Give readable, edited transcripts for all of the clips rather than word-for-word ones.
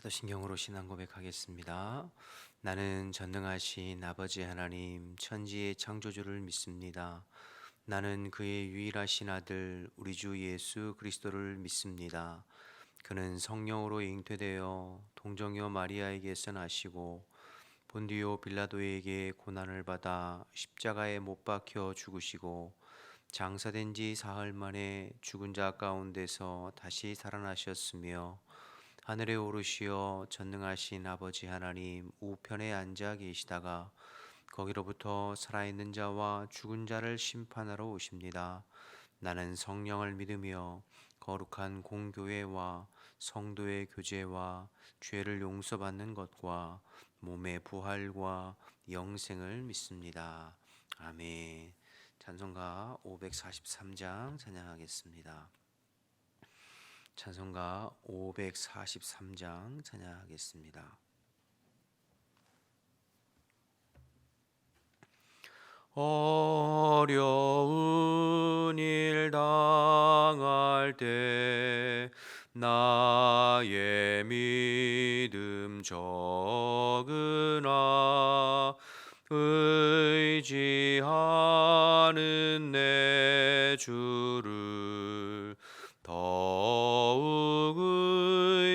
사도신경으로 신앙 고백하겠습니다. 나는 전능하신 아버지 하나님 천지의 창조주를 믿습니다. 나는 그의 유일하신 아들 우리 주 예수 그리스도를 믿습니다. 그는 성령으로 잉태되어 동정녀 마리아에게서 나시고 본디오 빌라도에게 고난을 받아 십자가에 못 박혀 죽으시고 장사된 지 사흘 만에 죽은 자 가운데서 다시 살아나셨으며 하늘에 오르시어 전능하신 아버지 하나님 우편에 앉아 계시다가 거기로부터 살아있는 자와 죽은 자를 심판하러 오십니다. 나는 성령을 믿으며 거룩한 공교회와 성도의 교제와 죄를 용서받는 것과 몸의 부활과 영생을 믿습니다. 아멘. 찬송가 543장 찬양하겠습니다. 찬송가 543장 찬양하겠습니다. 어려운 일 당할 때 나의 믿음 적으나 의지하는 내 주를 더욱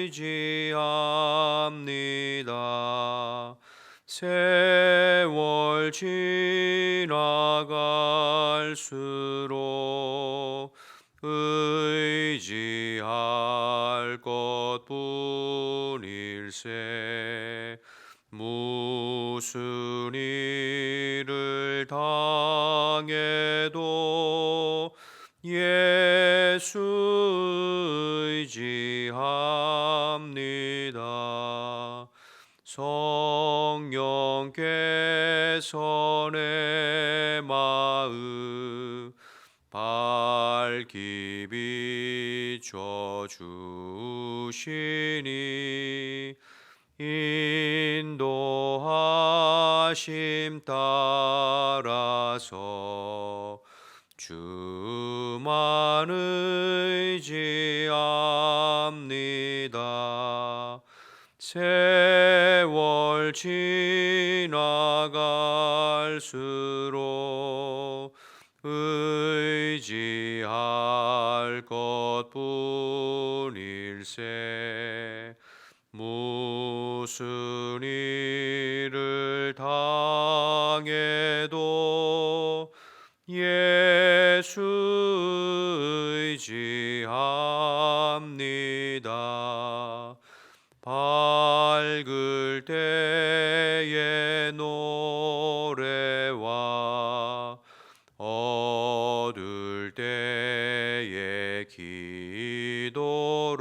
의지합니다. 세월 지나갈수록 의지할 것뿐일세. 무슨 일을 당해도 예수 의지합니다. 성령께서 내 마음 밝히 비춰주시니 인도하심 따라서 주만 의지합니다. 세월 지나갈수록 의지할 것뿐일세. 무슨 일을 당해도 예수 의지합니다. 밝을 때의 노래와 어두울 때의 기도로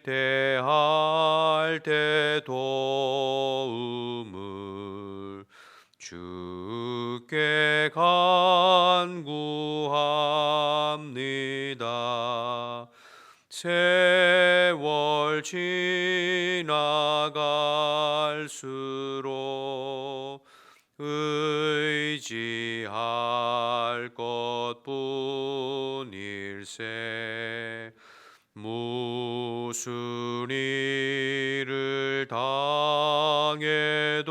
위태할 때 도움을 주께 간구합니다. 세월 지나갈수록 의지할 것뿐일세. 무슨 일을 당해도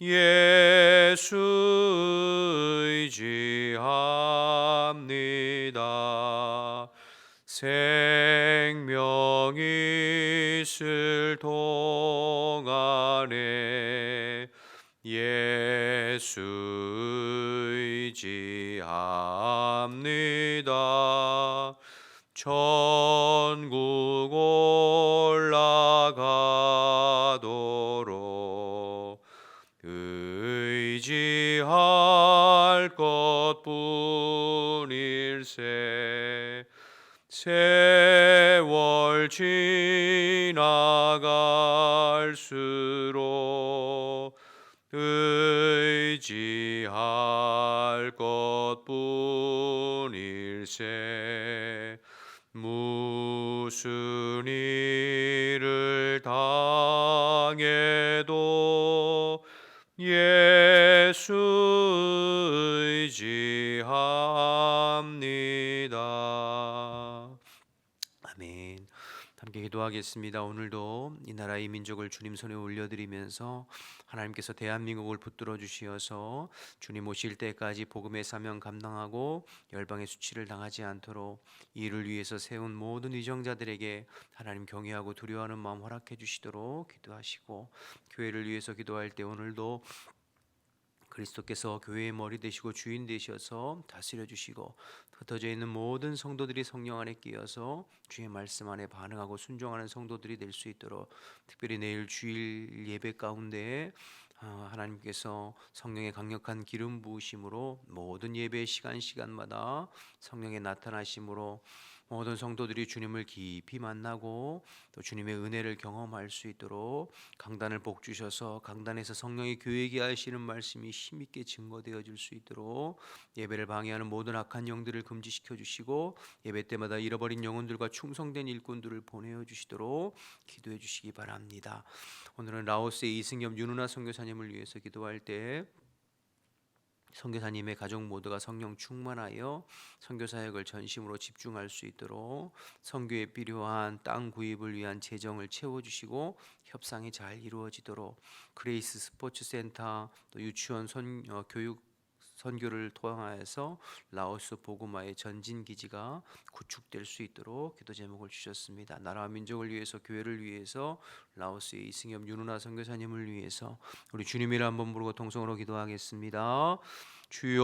예수 의지합니다. 생명 있을 동안에 예수 의지합니다. 천국 올라가도록 의지할 것뿐일세. 세월 지나갈수록 의지할 것뿐일세. 무슨 일을 당해도 예수 의지합니다. 아멘. 함께 기도하겠습니다. 오늘도 이 나라 이 민족을 주님 손에 올려드리면서 하나님께서 대한민국을 붙들어 주시어서 주님 오실 때까지 복음의 사명 감당하고 열방의 수치를 당하지 않도록 이를 위해서 세운 모든 위정자들에게 하나님 경외하고 두려워하는 마음 허락해 주시도록 기도하시고, 교회를 위해서 기도할 때 오늘도 그리스도께서 교회의 머리 되시고 주인 되셔서 다스려 주시고, 흩어져 있는 모든 성도들이 성령 안에 끼어서 주의 말씀 안에 반응하고 순종하는 성도들이 될 수 있도록, 특별히 내일 주일 예배 가운데 하나님께서 성령의 강력한 기름 부으심으로 모든 예배 시간마다 성령의 나타나심으로 모든 성도들이 주님을 깊이 만나고 또 주님의 은혜를 경험할 수 있도록 강단을 복 주셔서 강단에서 성령이 교회에게 하시는 말씀이 힘있게 증거되어 줄 수 있도록 예배를 방해하는 모든 악한 영들을 금지시켜 주시고, 예배 때마다 잃어버린 영혼들과 충성된 일꾼들을 보내어 주시도록 기도해 주시기 바랍니다. 오늘은 라오스의 이승엽 윤은아 선교사님을 위해서 기도할 때 선교사님의 가족 모두가 성령 충만하여 선교 사역을 전심으로 집중할 수 있도록 선교에 필요한 땅 구입을 위한 재정을 채워주시고 협상이 잘 이루어지도록, 그레이스 스포츠 센터 또 유치원 교육 선교를 통하여서 라오스 복음화의 전진 기지가 구축될 수 있도록 기도 제목을 주셨습니다. 나라와 민족을 위해서, 교회를 위해서, 라오스의 이승엽 윤은아 선교사님을 위해서 우리 주님이라 한번 부르고 통성으로 기도하겠습니다. 주여,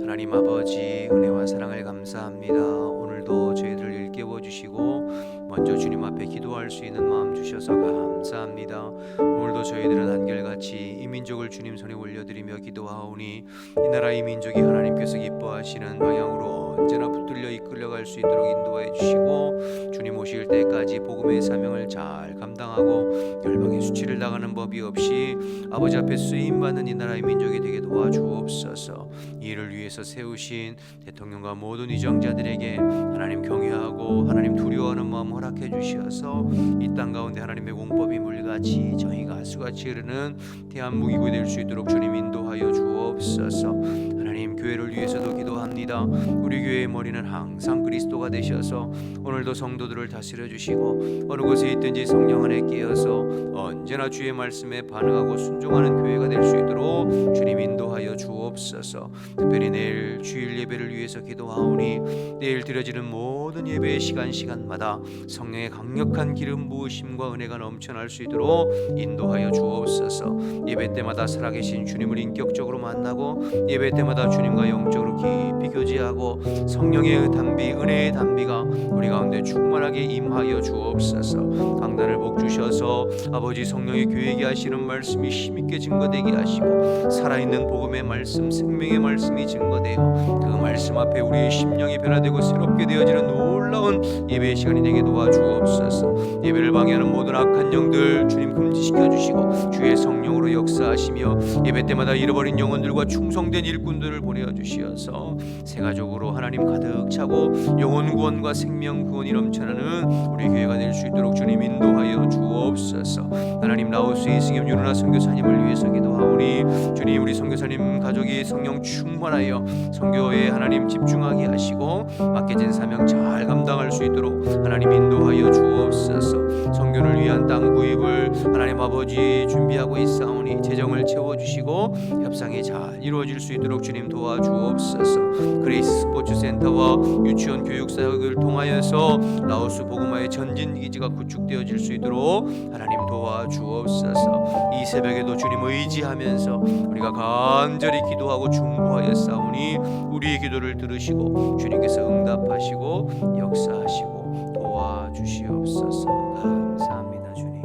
하나님 아버지, 은혜와 사랑을 감사합니다. 오늘도 저희들을 일깨워 주시고 먼저 주님 앞에 기도할 수 있는 마음 주셔서 감사합니다. 오늘도 저희들은 한결같이 이 민족을 주님 손에 올려드리며 기도하오니 이 나라 이 민족이 하나님께서 기뻐하시는 방향으로 언제나 붙들려 이끌려갈 수 있도록 인도해 주시고, 주님 오실 때까지 복음의 사명을 잘 감당하고 열방의 수치를 당하는 법이 없이 아버지 앞에 쓰임받는 이 나라의 민족이 되게 도와주옵소서. 이 일을 위해서 세우신 대통령과 모든 위정자들에게 하나님 경외하고 하나님 두려워하는 마음 허락해 주시어서 이 땅 가운데 하나님의 공법이 물같이 저희가 하수같이 흐르는 대한민국이 될 수 있도록 주님 인도하여 주옵소서. 하나님 교회를 위해서도 기도합니다. 우리 교회의 머리는 항상 그리스도가 되셔서 오늘도 성도들을 다스려 주시고 어느 곳에 있든지 성령 안에 끼어서 언제나 주의 말씀에 반응하고 순종하는 교회가 될 수 있도록 주님 인도하여 주옵소서. 특별히 내일 주일 예배를 위해서 기도하오니 내일 드려지는 모든 예배의 시간마다 성령의 강력한 기름 부으심과 은혜가 넘쳐날 수 있도록 인도하여 주옵소서. 예배 때마다 살아계신 주님을 인격적으로 만나고 예배 때마다 주님과 영적으로 깊이 교제하고 성령의 담비, 은혜의 담비가 우리 가운데 충만하게 임하여 주옵소서. 강단을 복 주셔서 아버지 성령의 교회에게 하시는 말씀이 힘있게 증거되게 하시고 살아있는 복음의 말씀, 생명의 말씀이 증거되어 그 말씀 앞에 우리의 심령이 변화되고 새롭게 되어지는 놀라운 예배의 시간이 되게 도와주옵소서. 예배를 방해하는 모든 악한 영들 주님 금지시켜 주시고 주의 성령으로 역사하시며 예배 때마다 잃어버린 영혼들과 충성된 일꾼들을 보내어 주시어서 세가족으로 하나님 가득 차고 영혼 구원과 생명 구원이 넘쳐나는 우리 교회가 될 수 있도록 주님 인도하여 주옵소서. 하나님 라오스 이승엽 윤은아 선교사님을 위해서 기도하오니 주님 우리 선교사님 가족이 성령 충만하여 선교에 하나님 집중하게 하시고 맡겨진 사명 잘 감당할 수 있도록 하나님 인도하여 주옵소서. 선교를 위한 땅 구입을 하나님 아버지 준비하고 있사오니 재정을 채워주시고 협상이 잘 이루어질 수 있도록 주님 도와주옵소서. 그레이스 스포츠 센터와 유치원 교육 사역을 통하여서 라오스 복음화의 전진 기지가 구축되어질 수 있도록 하나님 도와주옵소서. 이 새벽에도 주님 의지하면서 우리가 간절히 기도하고 중보하여 싸우니 우리의 기도를 들으시고 주님께서 응답하시고 역사하시고 도와주시옵소서. 감사합니다 주님.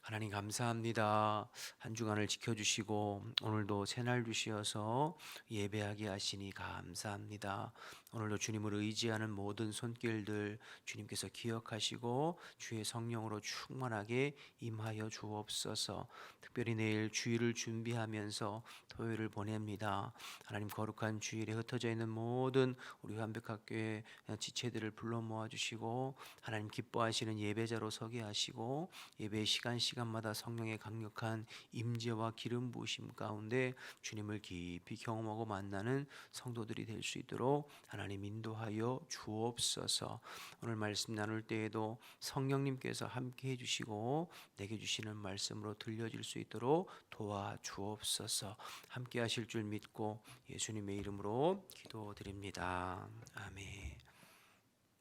하나님 감사합니다. 한 주간을 지켜주시고 오늘도 새날 주시어서 예배하게 하시니 감사합니다. 오늘도 주님을 의지하는 모든 손길들 주님께서 기억하시고 주의 성령으로 충만하게 임하여 주옵소서. 특별히 내일 주일을 준비하면서 토요일을 보냅니다. 하나님 거룩한 주일에 흩어져 있는 모든 우리 완벽학교의 지체들을 불러 모아주시고 하나님 기뻐하시는 예배자로 서게 하시고 예배의 시간마다 사람마다 성령의 강력한 임재와 기름 부으심 가운데 주님을 깊이 경험하고 만나는 성도들이 될 수 있도록 하나님 인도하여 주옵소서. 오늘 말씀 나눌 때에도 성령님께서 함께 해주시고 내게 주시는 말씀으로 들려질 수 있도록 도와주옵소서. 함께 하실 줄 믿고 예수님의 이름으로 기도드립니다. 아멘.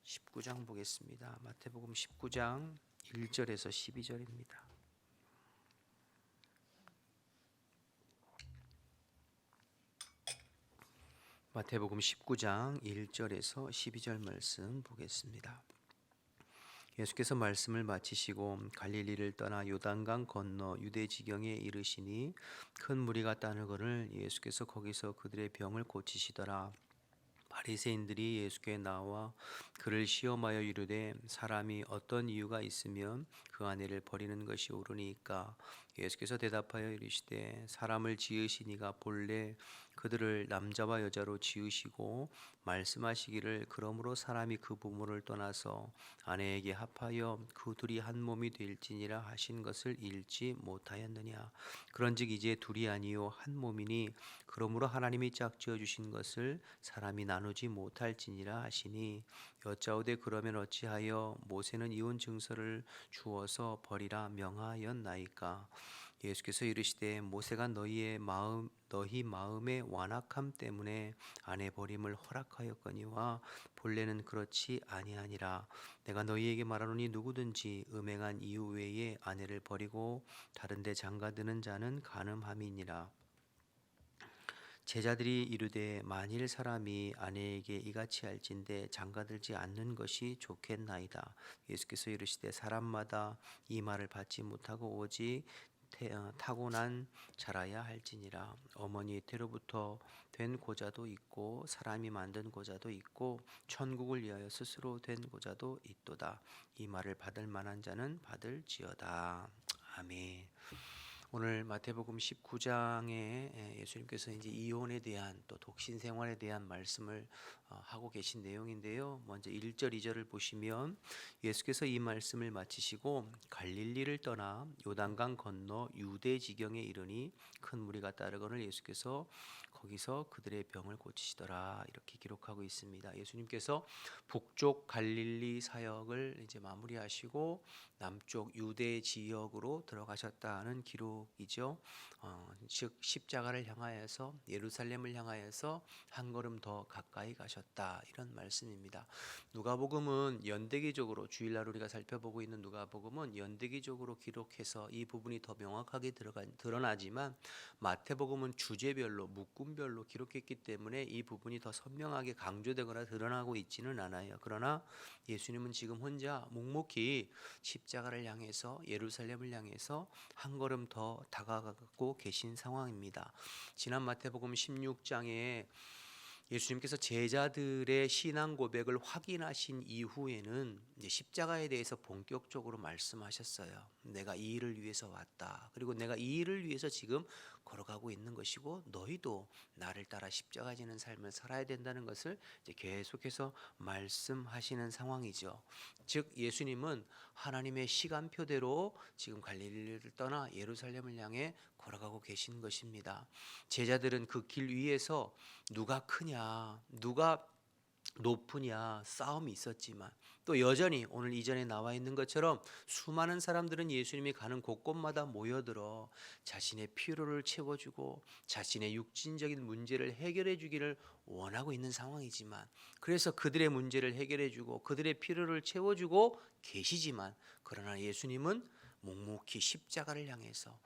19장 보겠습니다. 마태복음 19장 1절에서 12절입니다. 마태복음 19장 1절에서 12절 말씀 보겠습니다. 예수께서 말씀을 마치시고 갈릴리를 떠나 요단강 건너 유대 지경에 이르시니 큰 무리가 따르거늘 예수께서 거기서 그들의 병을 고치시더라. 바리새인들이 예수께 나와 그를 시험하여 이르되 사람이 어떤 이유가 있으면 그 아내를 버리는 것이 옳으니까. 예수께서 대답하여 이르시되 사람을 지으신 이가 본래 그들을 남자와 여자로 지으시고 말씀하시기를 그러므로 사람이 그 부모를 떠나서 아내에게 합하여 그 둘이 한 몸이 될지니라 하신 것을 읽지 못하였느냐. 그런즉 이제 둘이 아니요 한 몸이니 그러므로 하나님이 짝지어 주신 것을 사람이 나누지 못할지니라 하시니 여짜오되 그러면 어찌하여 모세는 이혼 증서를 주어서 버리라 명하였나이까. 예수께서 이르시되 모세가 너희 마음의 완악함 때문에 아내 버림을 허락하였거니와 본래는 그렇지 아니하니라. 내가 너희에게 말하노니 누구든지 음행한 이유 외에 아내를 버리고 다른 데 장가드는 자는 간음함이니라. 제자들이 이르되 만일 사람이 아내에게 이같이 할진대 장가들지 않는 것이 좋겠나이다. 예수께서 이르시되 사람마다 이 말을 받지 못하고 오직 타고난 자라야 할지니라. 어머니의 태로부터 된 고자도 있고 사람이 만든 고자도 있고 천국을 위하여 스스로 된 고자도 있도다. 이 말을 받을 만한 자는 받을지어다. 아멘. 오늘 마태복음 19장에 예수님께서 이제 이혼에 대한 또 독신 생활에 대한 말씀을 하고 계신 내용인데요. 먼저 1절, 2절을 보시면 예수께서 이 말씀을 마치시고 갈릴리를 떠나 요단강 건너 유대 지경에 이르니 큰 무리가 따르거늘 예수께서 거기서 그들의 병을 고치시더라. 이렇게 기록하고 있습니다. 예수님께서 북쪽 갈릴리 사역을 이제 마무리하시고 남쪽 유대 지역으로 들어가셨다는 기록이죠. 즉 십자가를 향하여서 예루살렘을 향하여서 한 걸음 더 가까이 가셨다, 이런 말씀입니다. 누가복음은 연대기적으로 주일날 우리가 살펴보고 있는 누가복음은 연대기적으로 기록해서 이 부분이 더 명확하게 드러나지만 마태복음은 주제별로 묶음별로 기록했기 때문에 이 부분이 더 선명하게 강조되거나 드러나고 있지는 않아요. 그러나 예수님은 지금 혼자 묵묵히 십자가를 향해서 예루살렘을 향해서 한 걸음 더 다가가고 계신 상황입니다. 지난 마태복음 16장에 예수님께서 제자들의 신앙 고백을 확인하신 이후에는 이제 십자가에 대해서 본격적으로 말씀하셨어요. 내가 이 일을 위해서 왔다. 그리고 내가 이 일을 위해서 지금 걸어가고 있는 것이고 너희도 나를 따라 십자가 지는 삶을 살아야 된다는 것을 이제 계속해서 말씀하시는 상황이죠. 즉 예수님은 하나님의 시간표대로 지금 갈릴리를 떠나 예루살렘을 향해 걸어가고 계신 것입니다. 제자들은 그 길 위에서 누가 크냐, 누가 높으냐 싸움이 있었지만 또 여전히 오늘 이전에 나와 있는 것처럼 수많은 사람들은 예수님이 가는 곳곳마다 모여들어 자신의 피로를 채워주고 자신의 육신적인 문제를 해결해 주기를 원하고 있는 상황이지만, 그래서 그들의 문제를 해결해 주고 그들의 피로를 채워주고 계시지만, 그러나 예수님은 묵묵히 십자가를 향해서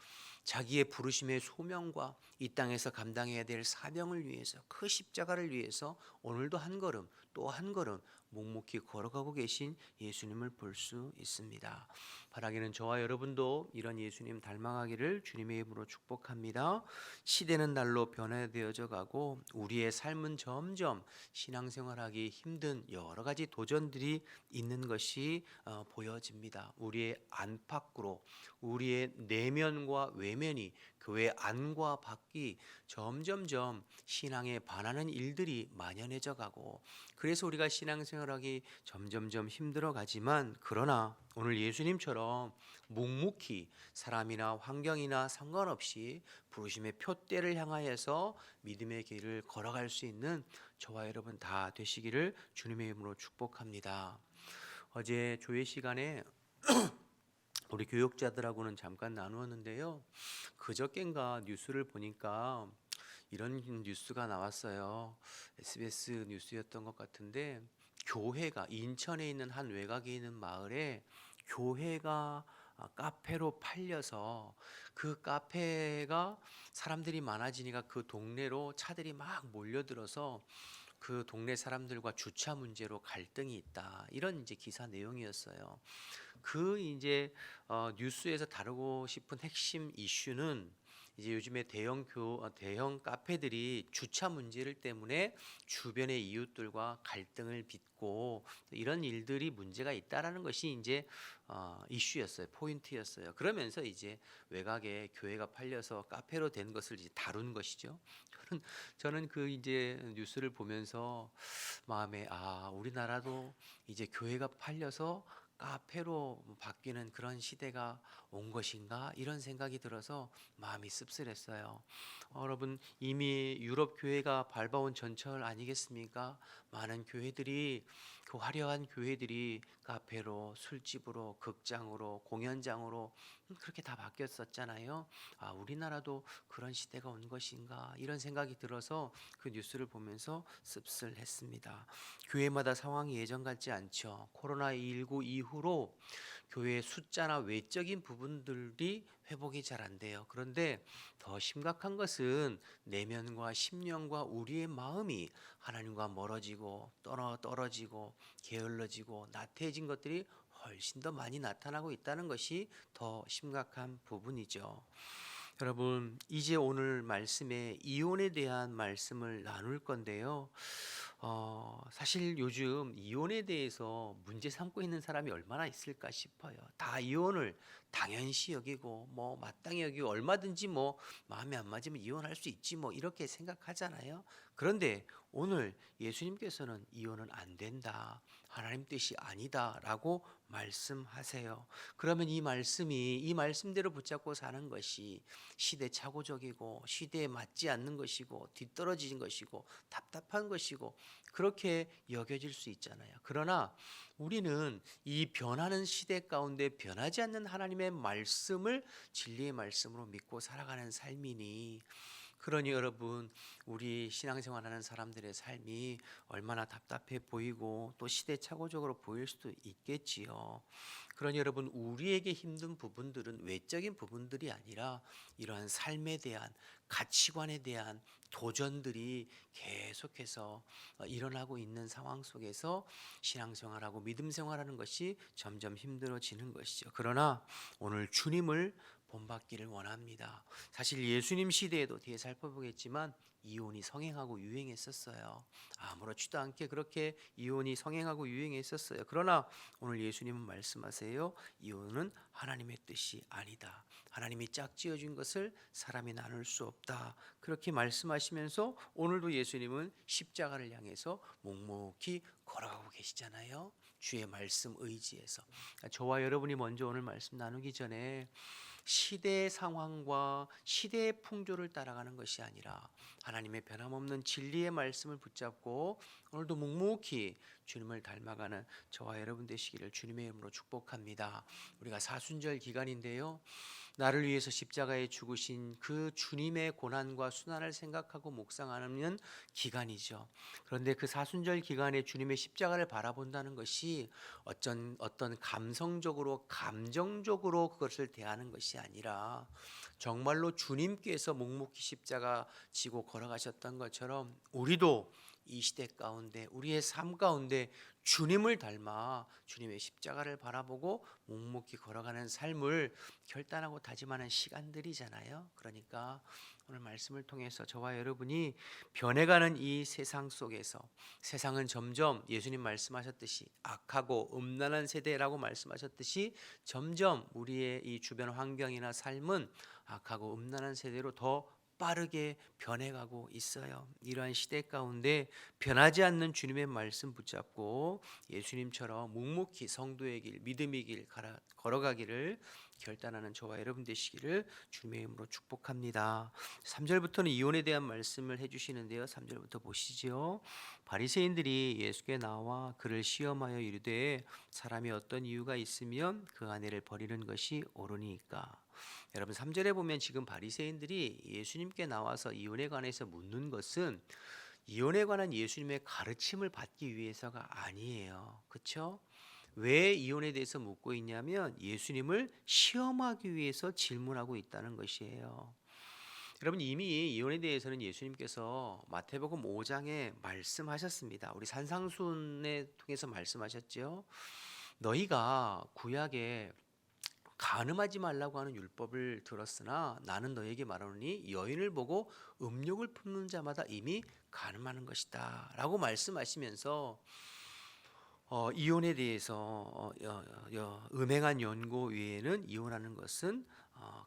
자기의 부르심의 소명과 이 땅에서 감당해야 될 사명을 위해서, 그 십자가를 위해서 오늘도 한 걸음 또 한 걸음 묵묵히 걸어가고 계신 예수님을 볼 수 있습니다. 바라기는 저와 여러분도 이런 예수님 닮아가기를 주님의 이름으로 축복합니다. 시대는 날로 변화되어져 가고 우리의 삶은 점점 신앙생활하기 힘든 여러 가지 도전들이 있는 것이 보여집니다. 우리의 안팎으로, 우리의 내면과 외면 내면이 교회 안과 밖이 점점점 신앙에 반하는 일들이 만연해져 가고, 그래서 우리가 신앙생활하기 점점점 힘들어 가지만, 그러나 오늘 예수님처럼 묵묵히 사람이나 환경이나 상관없이 부르심의 표대를 향하여서 믿음의 길을 걸어갈 수 있는 저와 여러분 다 되시기를 주님의 이름으로 축복합니다. 어제 조회 시간에 우리 교육자들하고는 잠깐 나누었는데요. 그저껜가 뉴스를 보니까 이런 뉴스가 나왔어요. SBS 뉴스였던 것 같은데, 교회가 인천에 있는 한 외곽에 있는 마을에 교회가 카페로 팔려서, 그 카페가 사람들이 많아지니까 그 동네로 차들이 막 몰려들어서 그 동네 사람들과 주차 문제로 갈등이 있다, 이런 이제 기사 내용이었어요. 그 이제 뉴스에서 다루고 싶은 핵심 이슈는, 이제 요즘에 대형 카페들이 주차 문제를 때문에 주변의 이웃들과 갈등을 빚고 이런 일들이 문제가 있다라는 것이 이제 이슈였어요. 포인트였어요. 그러면서 이제 외곽에 교회가 팔려서 카페로 된 것을 이제 다룬 것이죠. 저는 그 이제 뉴스를 보면서 마음에, 우리나라도 이제 교회가 팔려서 카페로 바뀌는 그런 시대가 온 것인가, 이런 생각이 들어서 마음이 씁쓸했어요. 여러분, 이미 유럽 교회가 밟아온 전철 아니겠습니까? 많은 교회들이, 그 화려한 교회들이 카페로, 술집으로, 극장으로, 공연장으로 그렇게 다 바뀌었었잖아요. 우리나라도 그런 시대가 온 것인가, 이런 생각이 들어서 그 뉴스를 보면서 씁쓸했습니다. 교회마다 상황이 예전 같지 않죠. 코로나19 이후로 교회의 숫자나 외적인 부분들이 회복이 잘 안 돼요. 그런데 더 심각한 것은 내면과 심령과 우리의 마음이 하나님과 멀어지고 떨어지고 게을러지고 나태해진 것들이 훨씬 더 많이 나타나고 있다는 것이 더 심각한 부분이죠. 여러분, 이제 오늘 말씀에 이혼에 대한 말씀을 나눌 건데요. 사실 요즘 이혼에 대해서 문제 삼고 있는 사람이 얼마나 있을까 싶어요. 다 이혼을 당연시 여기고, 뭐 마땅히 여기고, 얼마든지 뭐 마음에 안 맞으면 이혼할 수 있지 뭐 이렇게 생각하잖아요. 그런데 오늘 예수님께서는 이혼은 안 된다, 하나님 뜻이 아니다라고 말씀하세요. 그러면 이 말씀대로 붙잡고 사는 것이 시대착오적이고 시대에 맞지 않는 것이고 뒤떨어진 것이고 답답한 것이고 그렇게 여겨질 수 있잖아요. 그러나 우리는 이 변하는 시대 가운데 변하지 않는 하나님의 말씀을 진리의 말씀으로 믿고 살아가는 삶이니, 그러니 여러분, 우리 신앙생활하는 사람들의 삶이 얼마나 답답해 보이고 또 시대착오적으로 보일 수도 있겠지요. 그러니 여러분, 우리에게 힘든 부분들은 외적인 부분들이 아니라 이러한 삶에 대한, 가치관에 대한 도전들이 계속해서 일어나고 있는 상황 속에서 신앙생활하고 믿음생활하는 것이 점점 힘들어지는 것이죠. 그러나 오늘 주님을 본받기를 원합니다. 사실 예수님 시대에도 뒤에 살펴보겠지만 이혼이 성행하고 유행했었어요. 아무렇지도 않게 그렇게 이혼이 성행하고 유행했었어요. 그러나 오늘 예수님은 말씀하세요. 이혼은 하나님의 뜻이 아니다. 하나님이 짝지어 준 것을 사람이 나눌 수 없다. 그렇게 말씀하시면서 오늘도 예수님은 십자가를 향해서 묵묵히 걸어가고 계시잖아요. 주의 말씀 의지해서. 저와 여러분이 먼저 오늘 말씀 나누기 전에 시대의 상황과 시대의 풍조를 따라가는 것이 아니라 하나님의 변함없는 진리의 말씀을 붙잡고 오늘도 묵묵히 주님을 닮아가는 저와 여러분 되시기를 주님의 이름으로 축복합니다. 우리가 사순절 기간인데요, 나를 위해서 십자가에 죽으신 그 주님의 고난과 순환을 생각하고 묵상하는 기간이죠. 그런데 그 사순절 기간에 주님의 십자가를 바라본다는 것이 어떤 감성적으로 감정적으로 그것을 대하는 것이 아니라 정말로 주님께서 묵묵히 십자가 지고 걸어가셨던 것처럼 우리도 이 시대 가운데 우리의 삶 가운데 주님을 닮아 주님의 십자가를 바라보고 묵묵히 걸어가는 삶을 결단하고 다짐하는 시간들이잖아요. 그러니까 오늘 말씀을 통해서 저와 여러분이 변해가는 이 세상 속에서, 세상은 점점 예수님 말씀하셨듯이 악하고 음란한 세대라고 말씀하셨듯이 점점 우리의 이 주변 환경이나 삶은 악하고 음란한 세대로 더 빠르게 변해가고 있어요. 이러한 시대 가운데 변하지 않는 주님의 말씀 붙잡고 예수님처럼 묵묵히 성도의 길, 믿음의 길 걸어가기를 결단하는 저와 여러분 되시기를 주님의 이름으로 축복합니다. 3절부터는 이혼에 대한 말씀을 해주시는데요. 3절부터 보시죠. 바리새인들이 예수께 나와 그를 시험하여 이르되 사람이 어떤 이유가 있으면 그 아내를 버리는 것이 옳으니까. 여러분 3절에 보면 지금 바리새인들이 예수님께 나와서 이혼에 관해서 묻는 것은 이혼에 관한 예수님의 가르침을 받기 위해서가 아니에요. 그렇죠? 왜 이혼에 대해서 묻고 있냐면 예수님을 시험하기 위해서 질문하고 있다는 것이에요. 여러분 이미 이혼에 대해서는 예수님께서 마태복음 5장에 말씀하셨습니다. 우리 산상순에 통해서 말씀하셨죠. 너희가 구약에 간음하지 말라고 하는 율법을 들었으나 나는 너에게 말하노니 여인을 보고 음욕을 품는 자마다 이미 간음하는 것이다 라고 말씀하시면서 이혼에 대해서 음행한 연고 외에는 이혼하는 것은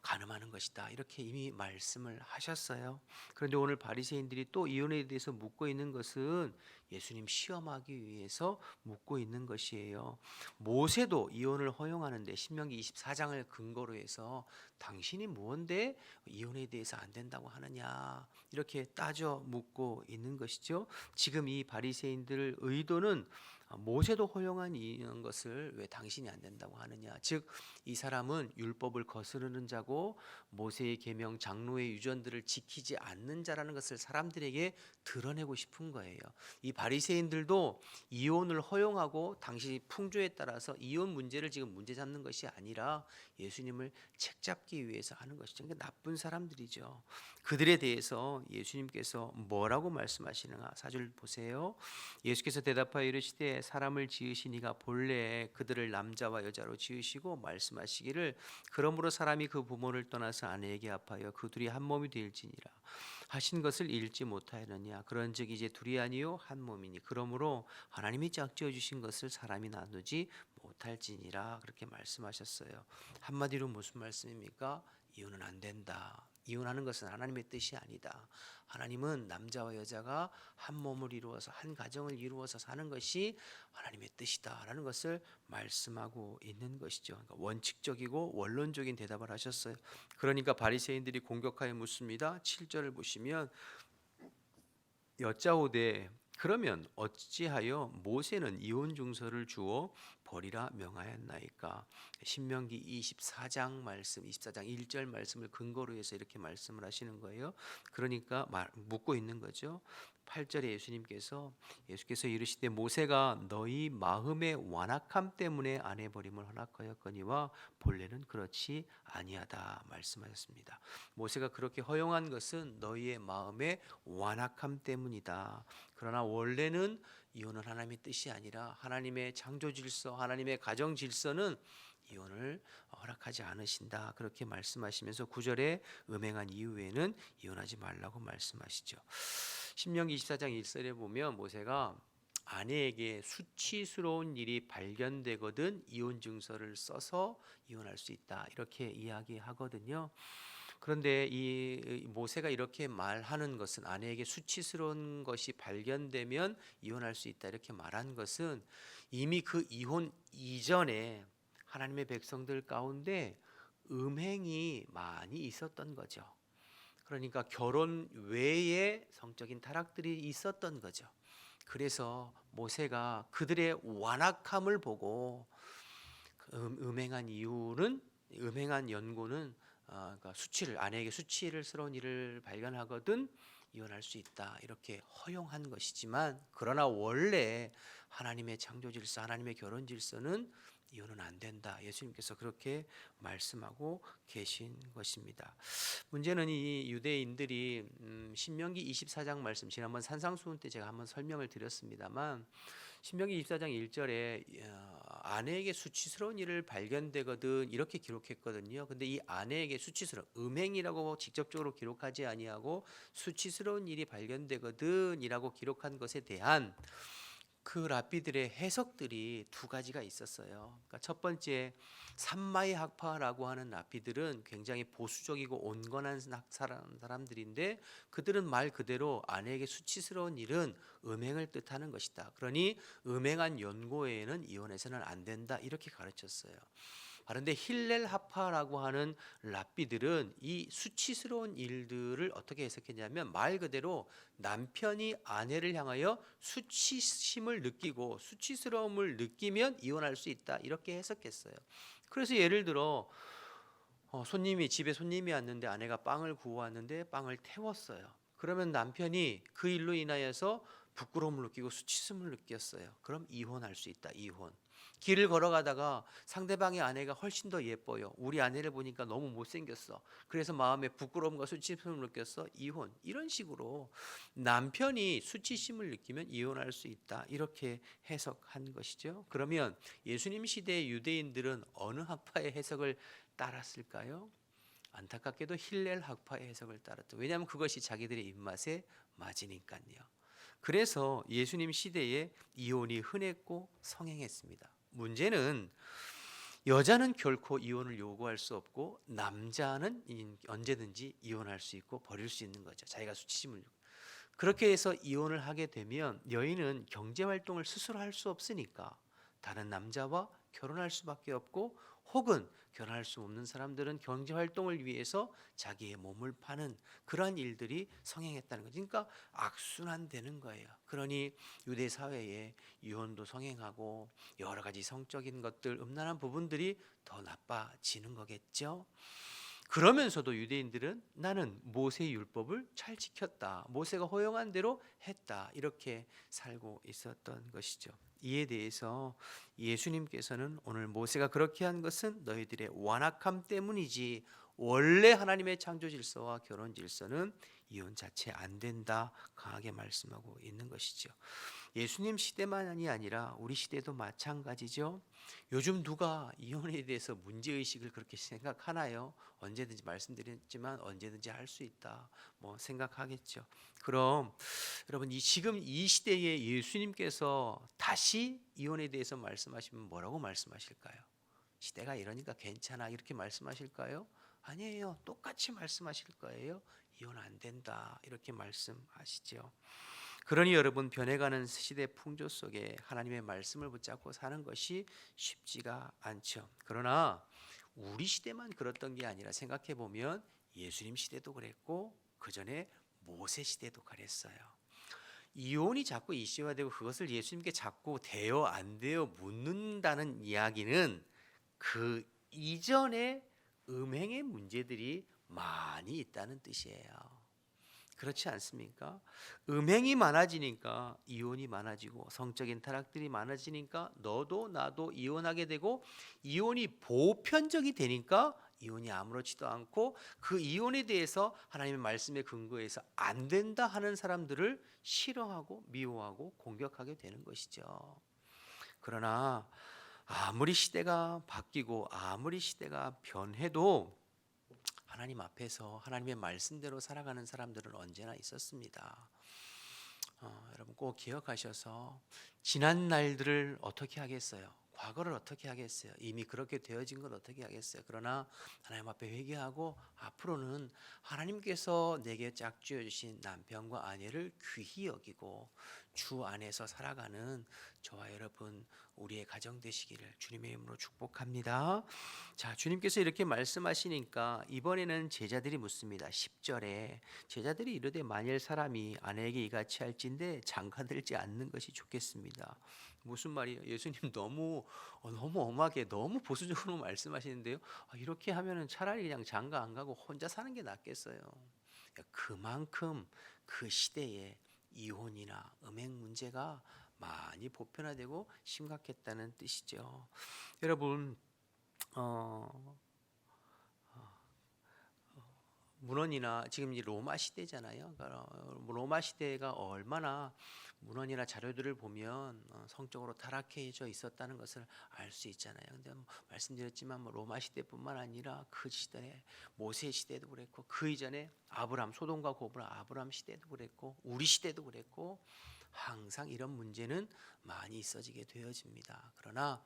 간음하는 것이다 이렇게 이미 말씀을 하셨어요. 그런데 오늘 바리새인들이 또 이혼에 대해서 묻고 있는 것은 예수님 시험하기 위해서 묻고 있는 것이에요. 모세도 이혼을 허용하는데 신명기 24장을 근거로 해서 당신이 무언데 이혼에 대해서 안 된다고 하느냐 이렇게 따져 묻고 있는 것이죠. 지금 이 바리새인들 의도는 모세도 허용한 이런 것을 왜 당신이 안 된다고 하느냐. 즉 이 사람은 율법을 거스르는 자고 모세의 계명 장로의 유전들을 지키지 않는 자라는 것을 사람들에게 드러내고 싶은 거예요. 이 바리새인들도 이혼을 허용하고 당시 풍조에 따라서 이혼 문제를 지금 문제 삼는 것이 아니라 예수님을 책잡기 위해서 하는 것이죠. 그러니까 나쁜 사람들이죠. 그들에 대해서 예수님께서 뭐라고 말씀하시는가? 4절 보세요. 예수께서 대답하여 이르시되 사람을 지으시니가 본래 그들을 남자와 여자로 지으시고 말씀하시기를 그러므로 사람이 그 부모를 떠나서 아내에게 합하여 그 둘이 한 몸이 될지니라 하신 것을 읽지 못하였느냐. 그런즉 이제 둘이 아니요 한 몸이니 그러므로 하나님이 짝지어 주신 것을 사람이 나누지 못할지니라 그렇게 말씀하셨어요. 한마디로 무슨 말씀입니까? 이혼은 안 된다. 이혼하는 것은 하나님의 뜻이 아니다. 하나님은 남자와 여자가 한 몸을 이루어서 한 가정을 이루어서 사는 것이 하나님의 뜻이다라는 것을 말씀하고 있는 것이죠. 그러니까 원칙적이고 원론적인 대답을 하셨어요. 그러니까 바리새인들이 공격하여 묻습니다. 7절을 보시면 여짜오되 그러면 어찌하여 모세는 이혼 증서를 주어 버리라 명하였나이까. 신명기 24장 말씀 24장 1절 말씀을 근거로 해서 이렇게 말씀을 하시는 거예요. 그러니까 묻고 있는 거죠. 8절에 예수께서 이르시되 모세가 너희 마음의 완악함 때문에 아내 버림을 허락하였거니와 본래는 그렇지 아니하다 말씀하셨습니다. 모세가 그렇게 허용한 것은 너희의 마음의 완악함 때문이다. 그러나 원래는 이혼은 하나님의 뜻이 아니라 하나님의 창조 질서, 하나님의 가정 질서는 이혼을 허락하지 않으신다. 그렇게 말씀하시면서 9절에 음행한 이후에는 이혼하지 말라고 말씀하시죠. 신명기 24장 1절에 보면 모세가 아내에게 수치스러운 일이 발견되거든 이혼 증서를 써서 이혼할 수 있다. 이렇게 이야기하거든요. 그런데 이 모세가 이렇게 말하는 것은 아내에게 수치스러운 것이 발견되면 이혼할 수 있다 이렇게 말한 것은 이미 그 이혼 이전에 하나님의 백성들 가운데 음행이 많이 있었던 거죠. 그러니까 결혼 외에 성적인 타락들이 있었던 거죠. 그래서 모세가 그들의 완악함을 보고 음행한 연고는 그러니까 아내에게 수치스러운 일을 발견하거든 이혼할 수 있다 이렇게 허용한 것이지만 그러나 원래 하나님의 창조 질서, 하나님의 결혼 질서는 이혼은 안 된다. 예수님께서 그렇게 말씀하고 계신 것입니다. 문제는 이 유대인들이 신명기 24장 말씀, 지난번 산상수훈 때 제가 한번 설명을 드렸습니다만, 신명기 24장 1절에 아내에게 수치스러운 일을 발견되거든 이렇게 기록했거든요. 근데 이 아내에게 수치스러운, 음행이라고 직접적으로 기록하지 아니하고 수치스러운 일이 발견되거든이라고 기록한 것에 대한 그 랍비들의 해석들이 두 가지가 있었어요. 그러니까 첫 번째, 삼마이 학파라고 하는 랍비들은 굉장히 보수적이고 온건한 사람들인데, 그들은 말 그대로 아내에게 수치스러운 일은 음행을 뜻하는 것이다. 그러니 음행한 연고에는 이혼해서는 안 된다, 이렇게 가르쳤어요. 그런데 힐렐 하파라고 하는 랍비들은 이 수치스러운 일들을 어떻게 해석했냐면, 말 그대로 남편이 아내를 향하여 수치심을 느끼고 수치스러움을 느끼면 이혼할 수 있다, 이렇게 해석했어요. 그래서 예를 들어 집에 손님이 왔는데 아내가 빵을 구워왔는데 빵을 태웠어요. 그러면 남편이 그 일로 인하여서 부끄러움을 느끼고 수치심을 느꼈어요. 그럼 이혼할 수 있다. 이혼. 길을 걸어가다가 상대방의 아내가 훨씬 더 예뻐요. 우리 아내를 보니까 너무 못생겼어. 그래서 마음에 부끄러움과 수치심을 느꼈어. 이혼. 이런 식으로 남편이 수치심을 느끼면 이혼할 수 있다. 이렇게 해석한 것이죠. 그러면 예수님 시대의 유대인들은 어느 학파의 해석을 따랐을까요? 안타깝게도 힐렐 학파의 해석을 따랐죠. 왜냐하면 그것이 자기들의 입맛에 맞으니까요. 그래서 예수님 시대에 이혼이 흔했고 성행했습니다. 문제는 여자는 결코 이혼을 요구할 수 없고 남자는 언제든지 이혼할 수 있고 버릴 수 있는 거죠. 자기가 수치심을 그렇게 해서 이혼을 하게 되면 여인은 경제 활동을 스스로 할 수 없으니까 다른 남자와 결혼할 수밖에 없고, 혹은 결혼할 수 없는 사람들은 경제 활동을 위해서 자기의 몸을 파는 그러한 일들이 성행했다는 거죠. 그러니까 악순환되는 거예요. 그러니 유대 사회에 이혼도 성행하고 여러 가지 성적인 것들, 음란한 부분들이 더 나빠지는 거겠죠. 그러면서도 유대인들은 나는 모세의 율법을 잘 지켰다, 모세가 허용한 대로 했다, 이렇게 살고 있었던 것이죠. 이에 대해서 예수님께서는 오늘 모세가 그렇게 한 것은 너희들의 완악함 때문이지 원래 하나님의 창조 질서와 결혼 질서는 이혼 자체 안 된다, 강하게 말씀하고 있는 것이죠. 예수님 시대만이 아니라 우리 시대도 마찬가지죠. 요즘 누가 이혼에 대해서 문제의식을 그렇게 생각하나요? 언제든지 말씀드렸지만 언제든지 할 수 있다, 생각하겠죠. 그럼 여러분, 지금 이 시대에 예수님께서 다시 이혼에 대해서 말씀하시면 뭐라고 말씀하실까요? 시대가 이러니까 괜찮아, 이렇게 말씀하실까요? 아니에요. 똑같이 말씀하실 거예요. 이혼 안 된다, 이렇게 말씀하시죠. 그러니 여러분, 변해가는 시대 풍조 속에 하나님의 말씀을 붙잡고 사는 것이 쉽지가 않죠. 그러나 우리 시대만 그랬던 게 아니라 생각해 보면 예수님 시대도 그랬고 그 전에 모세 시대도 그랬어요. 이혼이 자꾸 이슈화되고 그것을 예수님께 자꾸 돼요 안 돼요 묻는다는 이야기는 그 이전에 음행의 문제들이 많이 있다는 뜻이에요. 그렇지 않습니까? 음행이 많아지니까 이혼이 많아지고, 성적인 타락들이 많아지니까 너도 나도 이혼하게 되고, 이혼이 보편적이 되니까 이혼이 아무렇지도 않고, 그 이혼에 대해서 하나님의 말씀에 근거해서 안 된다 하는 사람들을 싫어하고 미워하고 공격하게 되는 것이죠. 그러나 아무리 시대가 바뀌고 아무리 시대가 변해도 하나님 앞에서 하나님의 말씀대로 살아가는 사람들은 언제나 있었습니다. 여러분 꼭 기억하셔서, 지난 날들을 어떻게 하겠어요? 과거를 어떻게 하겠어요? 이미 그렇게 되어진 걸 어떻게 하겠어요? 그러나 하나님 앞에 회개하고 앞으로는 하나님께서 내게 짝지어 주신 남편과 아내를 귀히 여기고 주 안에서 살아가는 저와 여러분, 우리의 가정 되시기를 주님의 이름으로 축복합니다. 자, 주님께서 이렇게 말씀하시니까 이번에는 제자들이 묻습니다. 10절에 제자들이 이르되 만일 사람이 아내에게 이같이 할진대 장가들지 않는 것이 좋겠습니다. 무슨 말이에요? 예수님 너무 엄하게 너무 보수적으로 말씀하시는데요. 이렇게 하면은 차라리 그냥 장가 안 가고 혼자 사는 게 낫겠어요. 그만큼 그 시대에 이혼이나 음행 문제가 많이 보편화되고 심각했다는 뜻이죠. 여러분, 문헌이나 지금 이제 로마 시대잖아요. 로마 시대가 얼마나 문헌이나 자료들을 보면 성적으로 타락해져 있었다는 것을 알 수 있잖아요. 근데 말씀드렸지만 로마 시대뿐만 아니라 그 시대에 모세 시대도 그랬고 그 이전에 아브람, 소돔과 고모라 아브람 시대도 그랬고 우리 시대도 그랬고 항상 이런 문제는 많이 있어지게 되어집니다. 그러나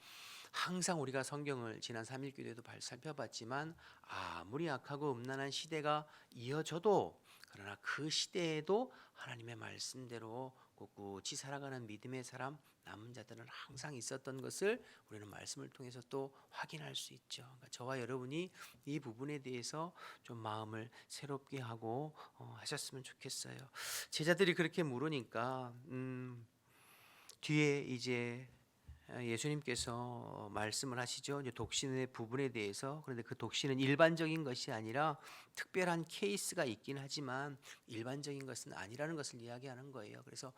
항상 우리가 성경을 지난 3일 기도에도 살펴봤지만 아무리 악하고 음란한 시대가 이어져도 그러나 그 시대에도 하나님의 말씀대로 꿋꿋이 살아가는 믿음의 사람 남은 자들은 항상 있었던 것을 우리는 말씀을 통해서 또 확인할 수 있죠. 그러니까 저와 여러분이 이 부분에 대해서 좀 마음을 새롭게 하고 하셨으면 좋겠어요. 제자들이 그렇게 물으니까 뒤에 이제 예수님께서 말씀을 하시죠. 이제 독신의 부분에 대해서. 그런데 그 독신은 일반적인 것이 아니라 특별한 케이스가 있긴 하지만 일반적인 것은 아니라는 것을 이야기하는 거예요. 그래서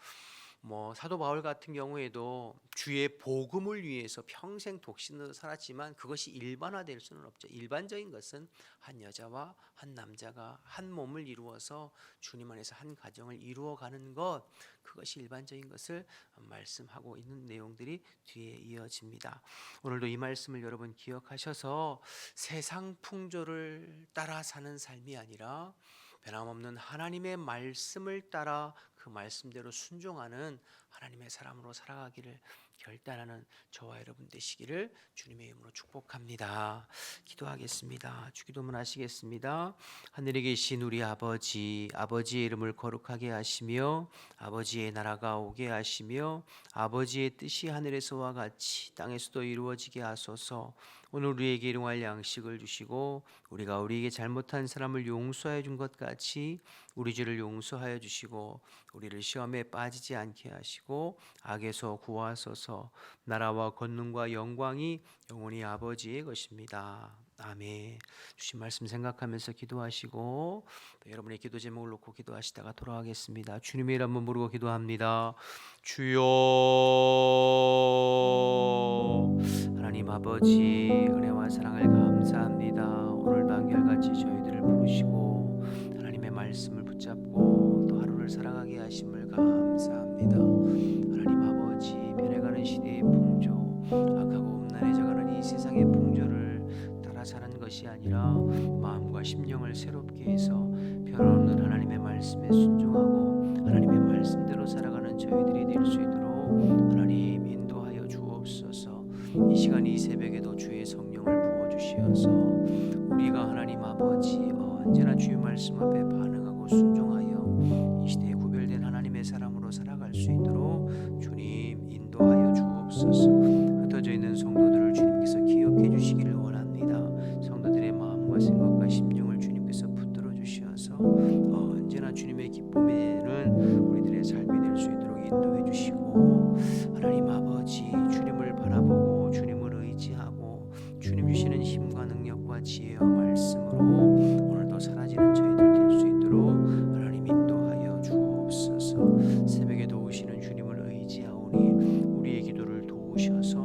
사도 바울 같은 경우에도 주의 복음을 위해서 평생 독신으로 살았지만 그것이 일반화될 수는 없죠. 일반적인 것은 한 여자와 한 남자가 한 몸을 이루어서 주님 안에서 한 가정을 이루어가는 것, 그것이 일반적인 것을 말씀하고 있는 내용들이 뒤에 이어집니다. 오늘도 이 말씀을 여러분 기억하셔서 세상 풍조를 따라 사는 삶이 아니라 변함없는 하나님의 말씀을 따라 그 말씀대로 순종하는 하나님의 사람으로 살아가기를 결단하는 저와 여러분 되시기를 주님의 이름으로 축복합니다. 기도하겠습니다. 주기도문 하시겠습니다. 하늘에 계신 우리 아버지, 아버지의 이름을 거룩하게 하시며 아버지의 나라가 오게 하시며 아버지의 뜻이 하늘에서와 같이 땅에서도 이루어지게 하소서. 오늘 우리에게 일용할 양식을 주시고 우리가 우리에게 잘못한 사람을 용서해 준 것 같이 우리 죄를 용서하여 주시고 우리를 시험에 빠지지 않게 하시고 악에서 구하소서. 나라와 권능과 영광이 영원히 아버지의 것입니다. 아멘. 주신 말씀 생각하면서 기도하시고 또 여러분의 기도 제목을 놓고 기도하시다가 돌아가겠습니다. 주님의 이름 한번 부르고 기도합니다. 주여. 하나님 아버지 은혜와 사랑을 감사합니다. 오늘도 한결같이 저희들을 부르시고 하나님의 말씀을 붙잡고 또 하루를 살아가게 하심을 감사합니다. 하나님 아버지 변해가는 시대의 풍조, 악하고 음란해져가는 이 세상의 풍조를 따라 사는 것이 아니라 마음과 심령을 새롭게 해서 변함없는 하나님의 말씀에 순종하고 하나님의 말씀대로 살아가는 저희들이 될 수 있도록 하나님 인도하여 주옵소서. 이 시간 이 새벽에도 주의 성령을 부어주시어서 우리가 하나님 아버지 언제나 주의 말씀 앞에 반응하고 순종하여 이 시대에 구별된 하나님의 사람으로 살아갈 수 있도록 주님 인도하여 주옵소서. 흩어져 있는 성도들을 주님께서 기억해 주시기를 원합니다. 성도들의 마음과 생각과 심령을 주님께서 붙들어 주시어서 언제나 주님의 기쁨에는 우리들의 삶이 될 수 있도록 인도해 주시고 하나님 아버지 주님을 바라보고 주님을 의지하고 주님 주시는 힘과 능력과 지혜와 말씀으로 오늘도 사라지는 저희들 될 수 있도록 하나님 인도하여 주옵소서. 새벽에 도우시는 주님을 의지하오니 우리의 기도를 도우셔서